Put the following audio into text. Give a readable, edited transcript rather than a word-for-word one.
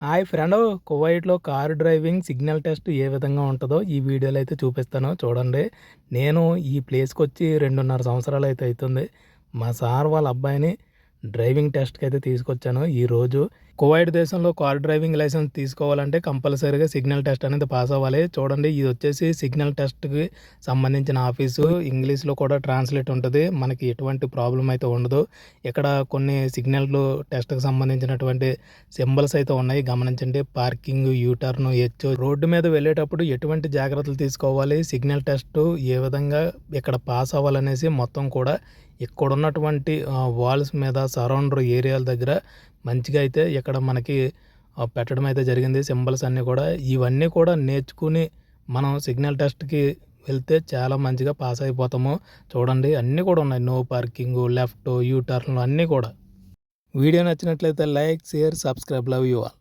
Hi friend, కువైట్‌లో car driving signal test ఏ విధంగా ఉంటదో ఈ వీడియోలో అయితే చూపిస్తాను చూడండి. నేను ఈ ప్లేస్‌కొచ్చి 2.5 సంవత్సరాలైతే అయితుంది. మా సార్ వాళ్ళ అబ్బాయిని డ్రైవింగ్ టెస్ట్‌కైతే తీసుకొచ్చాను ఈరోజు. కువైట్ దేశంలో కార్ డ్రైవింగ్ లైసెన్స్ తీసుకోవాలంటే కంపల్సరీగా సిగ్నల్ టెస్ట్ అనేది పాస్ అవ్వాలి. చూడండి, ఇది వచ్చేసి సిగ్నల్ టెస్ట్‌కి సంబంధించిన ఆఫీసు. ఇంగ్లీష్‌లో కూడా ట్రాన్స్‌లేట్ ఉంటది. మనకి ఎటువంటి ప్రాబ్లమ్ అయితే ఉండదు. ఇక్కడ కొన్ని సిగ్నల్‌లు టెస్ట్‌కి సంబంధించినటువంటి సింబల్స్ అయితే ఉన్నాయి, గమనించండి. Parking, you turn, H. Road మీద వెళ్ళేటప్పుడు ఎటువంటి జాగ్రత్తలు తీసుకోవాలి, సిగ్నల్ టెస్ట్ ఏ విధంగా ఇక్కడ పాస్ అవ్వాలనేసి మొత్తం కూడా ఇక్కడున్నటువంటి వాల్స్ మీద సరౌండర్ ఏరియాల దగ్గర మంచిగా అయితే ఇక్కడ మనకి పెట్టడం అయితే జరిగింది సింబల్స్ అన్నీ కూడా. ఇవన్నీ కూడా నేర్చుకుని మనం సిగ్నల్ టెస్ట్‌కి వెళ్తే చాలా మంచిగా పాస్ అయిపోతాము. చూడండి, అన్నీ కూడా ఉన్నాయి. నో పార్కింగు, లెఫ్ట్, యూ టర్న్‌లు అన్నీ కూడా. వీడియో నచ్చినట్లయితే like, share, subscribe. Love you all.